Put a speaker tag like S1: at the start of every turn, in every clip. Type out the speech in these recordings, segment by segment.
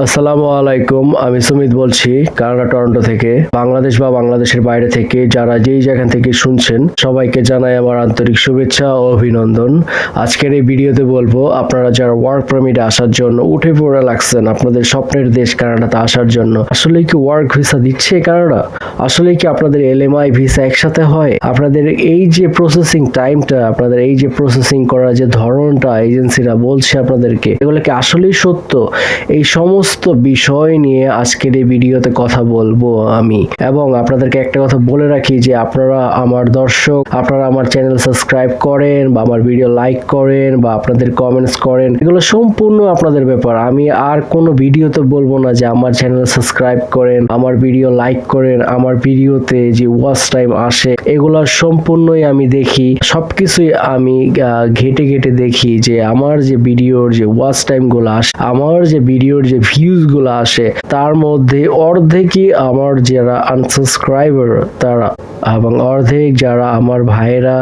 S1: আসসালামু আলাইকুম, আমি সুমিত বলছি কানাডা টরন্টো থেকে। বাংলাদেশ বা বাংলাদেশের বাইরে থেকে যারা যেই জায়গা থেকে শুনছেন সবাইকে জানাই আমার আন্তরিক শুভেচ্ছা ও অভিনন্দন। আজকের এই ভিডিওতে বলবো আপনারা যারা ওয়ার্ক পারমিটে আসার জন্য উঠে পড়ে লাগছেন আপনাদের স্বপ্নের দেশ কানাডাতে আসার জন্য, আসলে কি ওয়ার্ক ভিসা দিচ্ছে কানাডা? আসলে কি আপনাদের এলএমআই ভিসা একসাথে হয়? আপনাদের এই যে প্রসেসিং টাইমটা, আপনাদের এই যে প্রসেসিং করার যে ধরনটা এজেন্সিরা বলছে আপনাদেরকে, এগুলো কি আসলেই সত্য? এই সমস্ত বিষয় নিয়ে আজকের এই ভিডিওতে কথা বলবো আমি। এবং আপনাদেরকে একটা কথা বলে রাখি যে আপনারা আমার দর্শক, আপনারা আমার চ্যানেল সাবস্ক্রাইব করেন বা আমার ভিডিও লাইক করেন বা আপনাদের কমেন্টস করেন, এগুলো সম্পূর্ণ আপনাদের ব্যাপার। আমি আর কোনো ভিডিওতে বলবো না যে আমার চ্যানেল সাবস্ক্রাইব করেন, আমার ভিডিও লাইক করেন, আমার ভিডিওতে যে ওয়াচ টাইম আসে এগুলো সম্পূর্ণই আমি দেখি, সবকিছুই আমি ঘেটে ঘেটে দেখি যে আমার যে ভিডিওর যে ওয়াচ টাইম গুলো আসে, আমার যে ভিডিওর যে ভিউজ গুলো আসে, তার মধ্যে অর্ধেকই আমার যারা আনসাবস্ক্রাইবার তারা, এবং অর্ধেক যারা আমার ভাইরা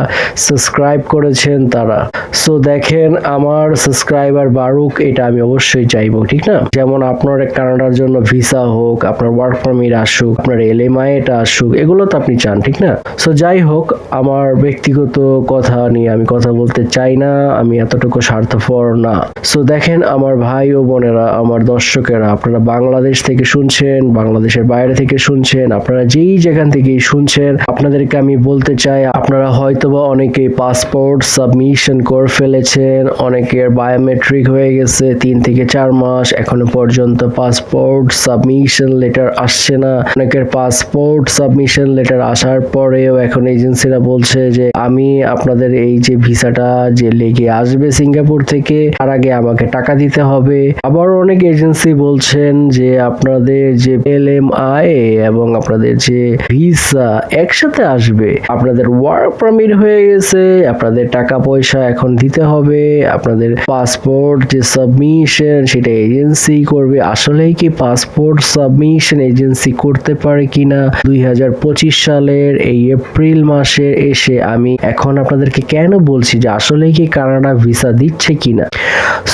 S1: সাবস্ক্রাইব করেছেন তারা। সো দেখেন, আমার সাবস্ক্রাইবার বাড়ুক এটা আমি অবশ্যই চাইবো, ঠিক না? যেমন আপনার কানাডার জন্য ভিসা হোক, আপনার ওয়ার্ক পারমিট আসুক, আপনার এলএমআই এটা আসুক, এগুলো তো আপনি চান, ঠিক না? সো যাই হোক, আমার ব্যক্তিগত কথা নিয়ে আমি কথা বলতে চাই না, আমি এতটুকু স্বার্থপর না। সো দেখেন আমার ভাই ও বোনেরা, আমার দর্শকেরা, আপনারা বাংলাদেশ থেকে শুনছেন, বাংলাদেশের বাইরে থেকে শুনছেন, আপনারা যেই যেখান থেকেই শুনছেন, আপনাদেরকে আমি বলতে চাই আপনারা হয়তোবা অনেকেই পাসপোর্ট সাবমিশন করে ফেলেছেন, অনেকের বায়োমেট্রিক হয়ে গেছে 3 থেকে 4 মাস, এখনো পর্যন্ত পাসপোর্ট সাবমিশন লেটার আসছে না। অনেকের পাসপোর্ট সাবমিশন লেটার আসার পরেও এখন এজেন্সিরা বলছে যে আমি আপনাদের এই যে ভিসাটা যে লেগে আসবে সিঙ্গাপুর থেকে, তার আগে আমাকে টাকা দিতে হবে। আবার অনেক এজেন্সি বলছেন যে আপনাদের যে এলএমআই এবং আপনাদের যে ভিসা একসাথে আসবে, আপনাদের ওয়ার্ক পারমিট হয়ে গেছে, আপনাদের টাকা পয়সা এখন দিতে হবে, আপনাদের পাসপোর্ট যে সাবমিশন সেটা এজেন্সি করবে। আসলেই কি পাসপোর্ট সাবমিশন এজেন্সি করতে পারে কিনা 2025 সালের এই এপ্রিল মাসে এসে আমি এখন আপনাদেরকে কেন বলছি যে আসলে কি কানাডা ভিসা দিচ্ছে কিনা?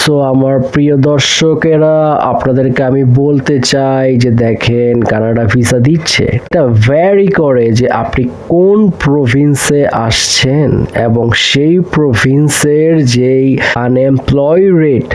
S1: সো আমার প্রিয় দর্শকেরা, আপনাদেরকে আমি বলতে চাই যে দেখেন, কানাডা ভিসা দিচ্ছে। এটা ভ্যারি করে যে আপনি কোন প্রভিন্সে আসছেন এবং সেই প্রভিন্সের যেই আনএমপ্লয় রেট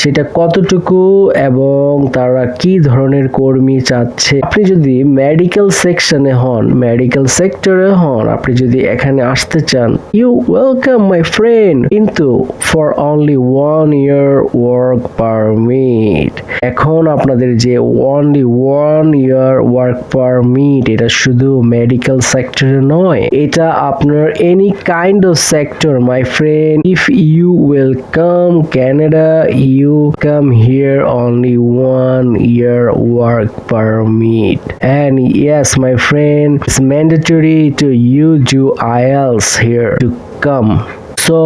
S1: সেটা কতটুকু এবং তারা কি ধরনের কর্মী চাচ্ছে। আপনি যদি মেডিকেল সেকশনে হন, মেডিকেল সেক্টরে হন, আপনি যদি এখানে আসতে চান, ইউ ওয়েলকাম মাই ফ্রেন্ড, কিন্তু for only 1 year work permit. এখন আপনাদের যে অনলি 1 year ওয়ার্ক পারমিট, এটা শুধু মেডিকেল সেক্টরে নয়, এটা আপনার any kind of sector my friend. If you will come Canada, you come here only 1 year work permit, and yes my friend, it's mandatory to you do IELTS here to come. So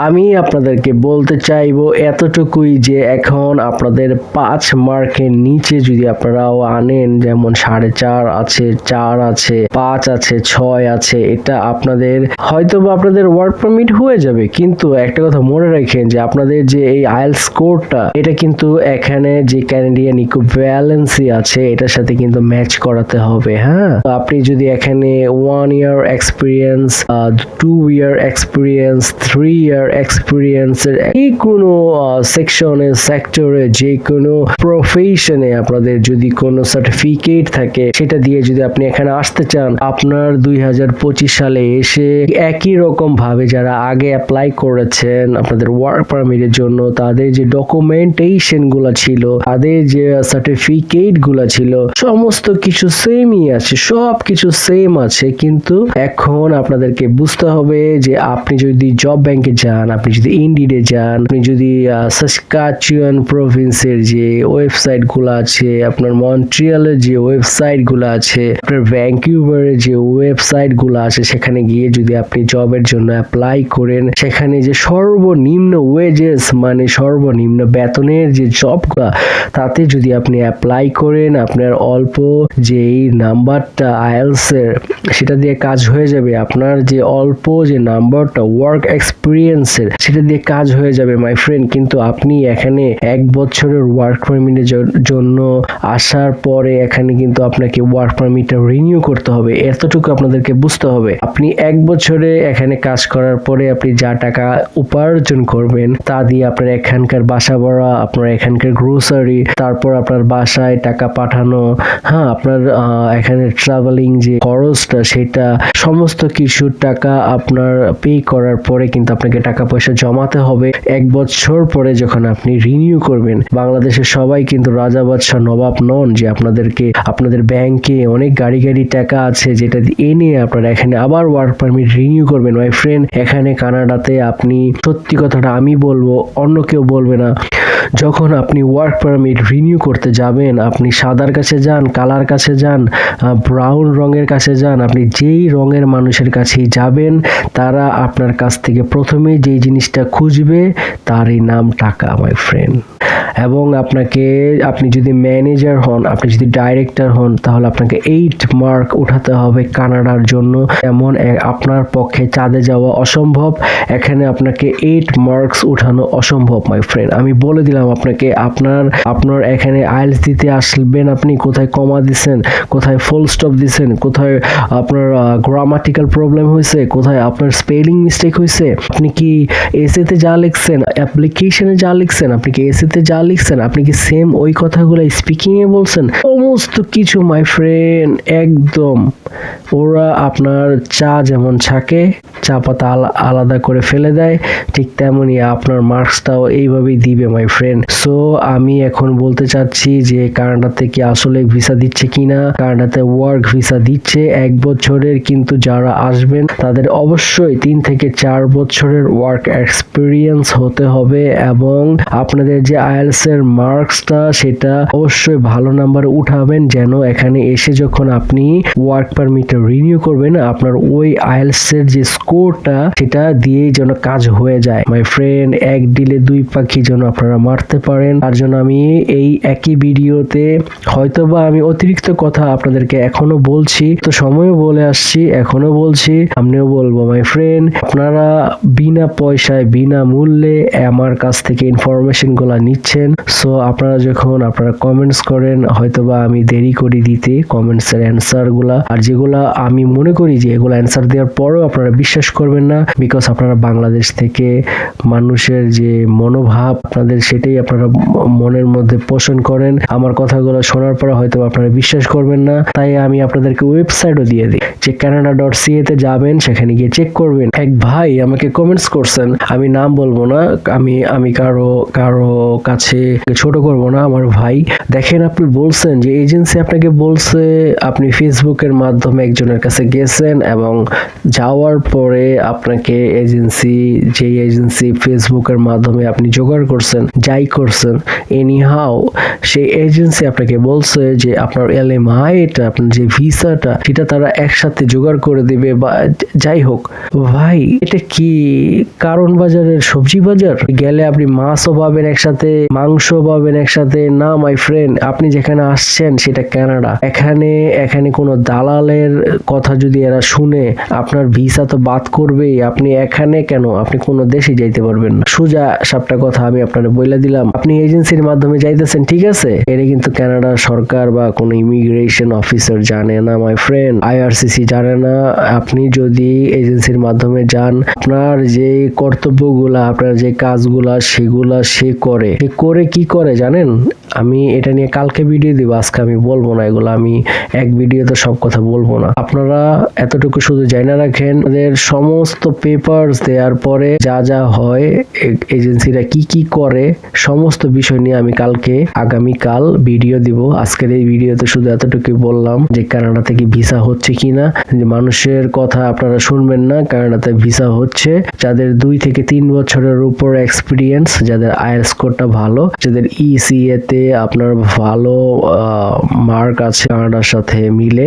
S1: আমি আপনাদেরকে বলতে চাইবো এতটুকুই যে এখন আপনাদের 5 মার্কের নিচে যদি আপনারাও আনেন, যেমন 4.5 আছে, 4 আছে, 5 আছে, 6 আছে, এটা আপনাদের হয়তোবা আপনাদের ওয়ার্ক পারমিট হয়ে যাবে। কিন্তু একটা কথা মনে রাখেন যে আপনাদের যে এই আইএলটিএস স্কোরটা, এটা কিন্তু এখানে যে ক্যানাডিয়ান ইকুইভ্যালেন্সি আছে এটার সাথে কিন্তু ম্যাচ করাতে হবে। হ্যাঁ, আপনি যদি এখানে 1 year experience, 2 year experience, 3 year এক্সপিরিয়েন্সের এই কোনো সেকশনে, সেক্টরে, যে কোনো প্রফেশনে আপনাদের যদি কোনো সার্টিফিকেট থাকে, সেটা দিয়ে যদি আপনি এখানে আসতে চান, আপনার 2025 সালে এসে একই রকম ভাবে যারা আগে অ্যাপ্লাই করেছেন আপনাদের ওয়ার্ক পারমিটের জন্য, তাদের যে ডকুমেন্টেশন গুলা ছিল, তাদের যে সার্টিফিকেট গুলা ছিল, সমস্ত কিছু সেমই আছে, সব কিছু সেম আছে। কিন্তু এখন আপনাদেরকে বুঝতে হবে যে আপনি যদি জব ব্যাংকে যান, আপনি যদি ইনডিডে যান, আপনি যদি সাসকাচুয়ান প্রভিন্সের যে ওয়েবসাইট গুলো আছে, আপনার মন্ট্রিয়ালের যে ওয়েবসাইট গুলো আছে, আপনার ভ্যাঙ্কুভারের যে ওয়েবসাইট গুলো আছে, সেখানে গিয়ে যদি আপনি জবের জন্য অ্যাপ্লাই করেন, সেখানে যে সর্বনিম্ন ওয়েজেস মানে সর্বনিম্ন বেতনের যে জবগুলো, তাতে যদি আপনি অ্যাপ্লাই করেন, আপনার অল্প যেই নাম্বারটা আইএলটিএস এর সেটা দিয়ে কাজ হয়ে যাবে। আপনার যে অল্প যে নাম্বারটা ওয়ার্ক এক্সপিরিয়েন্সের সেটা দিয়ে কাজ হয়ে যাবে মাই ফ্রেন্ড, কিন্তু আপনি এখানে 1 বছরের ওয়ার্ক পারমিটের জন্য আসার পরে এখানে কিন্তু আপনাকে ওয়ার্ক পারমিটটা রিনিউ করতে হবে। এতটুকু আপনাদেরকে বুঝতে হবে। আপনি 1 বছরে এখানে কাজ করার পরে আপনি যা টাকা উপার্জন করবেন তা দিয়ে আপনার এখানকার বাসা ভাড়া, আপনার এখানকার গ্রোসারি, তারপর আপনার বাসায় টাকা পাঠানো, হ্যাঁ আপনার এখানে ট্রাভেলিং যে খরচটা সেটা সমস্ত কিছু টাকা আপনার পে করার পরে কিন্তু আপনাকে টাকা পয়সা জমাতে হবে। 1 বছর পরে যখন আপনি রিনিউ করবেন, বাংলাদেশের সবাই কিন্তু রাজা বাদশাহ নবাব নন যে আপনাদের ব্যাংকে অনেক গাড়ি টাকা আছে যেটা এনে আপনারা এখানে আবার ওয়ার্ক পারমিট রিনিউ করবেন। মাই ফ্রেন্ড, এখানে কানাডাতে আপনি সত্যি কথাটা আমি বলবো, অন্য কেউ বলবে না, যখন আপনি ওয়ার্ক পারমিট রিনিউ করতে যাবেন, আপনি সাদার কাছে যান, কালার কাছে যান, ব্রাউন রঙের কাছে যান, আপনি যেই রঙের মানুষের কাছেই যাবেন, তারা আপনার কাছ থেকে প্রথমে যেই জিনিসটা খুঁজবে তারই নাম টাকা মাই ফ্রেন্ড। এবং আপনি যদি ম্যানেজার হন, আপনি যদি ডাইরেক্টর হন, তাহলে আপনাকে 8 মার্ক উঠাতে হবে কানাডার জন্য। এমন আপনার পক্ষে চাঁদে যাওয়া অসম্ভব, এখানে আপনাকে 8 মার্কস উঠানো অসম্ভব মাই ফ্রেন্ড। আমি বলে দিলাম আপনাকে, আপনার এখানে আইএলটিএস দিতে আসবেন, আপনি কোথায় কমা দিচ্ছেন, কোথায় ফুল স্টপ দিচ্ছেন, কোথায় আপনার গ্রামাটিক্যাল প্রবলেম হয়েছে, কোথায় আপনার স্পেলিং মিস্টেক হয়েছে, আপনি কি এসেতে যা লিখছেন, অ্যাপ্লিকেশনে যা লিখছেন, আপনি কি এসেতে যা লিখছেন, আপনি কি সেম ওই কথাগুলো স্পিকিং এ বলছেন, সমস্ত কিছু মাই ফ্রেন্ড একদম। ওরা আপনার চা যেমন ছাকে, চা পাতা আলাদা করে ফেলে দেয়, ঠিক তেমনি আপনার মার্কসটাও এইভাবেই দিবে মাই ফ্রেন্ড। সো আমি এখন বলতে চাচ্ছি যে কানাডাতে কি আসলে ভিসা দিচ্ছে কিনা। কানাডাতে ওয়ার্ক ভিসা দিচ্ছে 1 বছরের, কিন্তু যারা আসবেন তাদের অবশ্যই 3 থেকে 4 বছরের ওয়ার্ক এক্সপিরিয়েন্স হতে হবে, এবং আপনাদের যে আইএলটিএস এর মার্কসটা সেটা অবশ্যই ভালো নাম্বার উঠাবেন, যেন এখানে এসে যখন আপনি ওয়ার্ক পারমিটটা রিনিউ করবেন, আপনার ওই আইএলটিএস এর যে স্কোরটা সেটা দিয়েই যেন কাজ হয়ে যায় মাই ফ্রেন্ড। 1 ডিলে 2 পাখি যেন আপনারা মারতে পারেন, তার জন্য আমি এই একই ভিডিওতে হয়তোবা আমি অতিরিক্ত কথা আপনাদেরকে এখনো বলছি, তো সময়ও বলে আসছি, এখনো বলছি, সামনেও বলবো মাই ফ্রেন্ড। আপনারা বিনা পয়সায় বিনা মূল্যে আমার কাছ থেকে ইনফরমেশন গুলা নিচ্ছেন। সো আপনারা কমেন্টস করেন, হয়তোবা আমি দেরি করি দিতে কমেন্টস এর অ্যান্সার গুলা, আর যেগুলা আমি মনে করি যে এগুলো অ্যান্সার দেওয়ার পরেও আপনারা বিশ্বাস করবেন না, বিকজ আপনারা বাংলাদেশ থেকে মানুষের যে মনোভাব আপনাদের সেটাই আপনারা মনের মধ্যে পোষণ করেন। আমার কথাগুলো শোনার পরে হয়তো আপনারা বিশ্বাস করবেন না, তাই আমি আপনাদেরকে ওয়েবসাইটও দিয়ে দিই যে canada.ca তে যাবেন, সেখানে গিয়ে চেক করবেন। এক ভাই আমাকে কমেন্টস করছেন, আমি নাম বলবো না, আমি কারো কাছে ছোট করব না, আমার ভাই দেখেন, আপনি বলছেন যে এজেন্সি আপনাকে বলছে আপনি ফেসবুকের মাধ্যমে একজনের কাছে গেছেন, এবং যাওয়ার পরে আপনাকে এজেন্সি ফেসবুকের মাধ্যমে আপনি জোগাড় করছেন, যাই করছেন এনিহাও, সেই এজেন্সি আপনাকে বলছে যে আপনার এলএমআই এটা, আপনার যে ভিসাটা সেটা তারা একসাথে জোগাড় করে দিবে, বা যাই হোক। ভাই এটা কি কারণ বাজারের সবজি বাজার? গেলে আপনি মাছও পাবেন একসাথে, মাংস পাবেন একসাথে? না মাই ফ্রেন্ড, আপনি যেখানে আসছেন সেটা কানাডা, এখানে কোনো দালালের কথা যদি এরা শুনে আপনার ভিসা তো বাদ করবেই। আপনি এখানে কেন, আপনি কোনো দেশে যাইতে পারবেন না। সোজা সাপটা কথা আমি আপনারা বলে দিলাম। আপনি এজেন্সির মাধ্যমে যাইতেছেন, ঠিক আছে, এটা কিন্তু কানাডা সরকার বা কোনো ইমিগ্রেশন অফিসার জানে না মাই ফ্রেন্ড, আইআরসিসি জানে না। আপনি যদি এজেন্সির মাধ্যমে যান, আপনার যে কর্তব্যগুলা, আপনার যে কাজগুলা সেগুলা সে করে কি করে জানেন? আমি এটা নিয়ে কালকে ভিডিও দিব, আজকে আমি বলবো না এগুলো, আমি এক ভিডিওতে সব কথা বলবো না। আপনারা এতটুকু শুধু জানা রাখেন, তাদের সমস্ত পেপারস দেওয়ার পরে যা হয়, এজেন্সিরা কি করে, সমস্ত বিষয় নিয়ে আমি আগামীকাল ভিডিও দিব। আজকের এই ভিডিওতে শুধু এতটুকুই বললাম যে কানাডা থেকে ভিসা হচ্ছে কিনা, যে মানুষের কথা আপনারা শুনবেন না, কানাডাতে ভিসা হচ্ছে যাদের 2 থেকে 3 বছরের উপর এক্সপিরিয়েন্স, যাদের আইএলটিএস স্কোরটা ভালো, যাদের ইসিএ তে আপনার ভালো মার্ক আছে কানাডার সাথে মিলে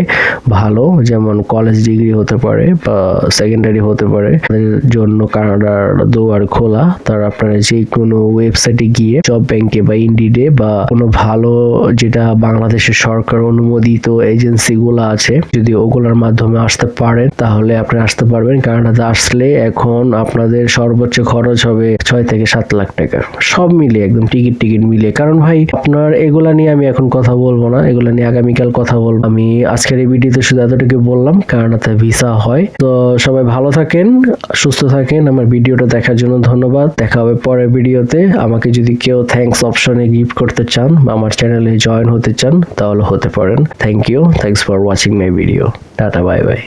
S1: ভালো, যেমন কলেজ ডিগ্রি হতে পারে বা সেকেন্ডারি হতে পারে, তাদের জন্য কানাডার দুয়ার খোলা। তারা আপনারা যে কোনো ওয়েবসাইটে গিয়ে জব ব্যাংকে বা ইন্ডিডে বা কোনো ভালো যেটা বাংলাদেশের সরকার অনুমোদিত এজেন্সি গুলা আছে, যদি ওগুলোর মাধ্যমে আসতে পারেন তাহলে আপনি আসতে পারবেন। কানাডাতে আসলে এখন আপনাদের সর্বোচ্চ খরচ হবে 6 থেকে 7 লাখ টাকা, সব মিলে একদম টিকিট মিলে। কারণ ভাই আপনার এগুলা নিয়ে আমি এখন কথা বলবো না, এগুলা নিয়ে আগামীকাল কথা বলবো। আমি আজকের এই ভিডিওতে শুধু এতটুকু বললাম, কানাডাতে ভিসা হয়। তো সবাই ভালো থাকেন, সুস্থ থাকেন। আমার ভিডিওটা দেখার জন্য ধন্যবাদ। দেখা হবে পরের ভিডিওতে। আমাকে যদি কেউ থ্যাঙ্কস অপশনে গিফট করতে চান বা আমার চ্যানেলে জয়েন হতে চান তাহলে হতে পারেন। Thank you, thanks for watching my video. টাটা, বাই বাই।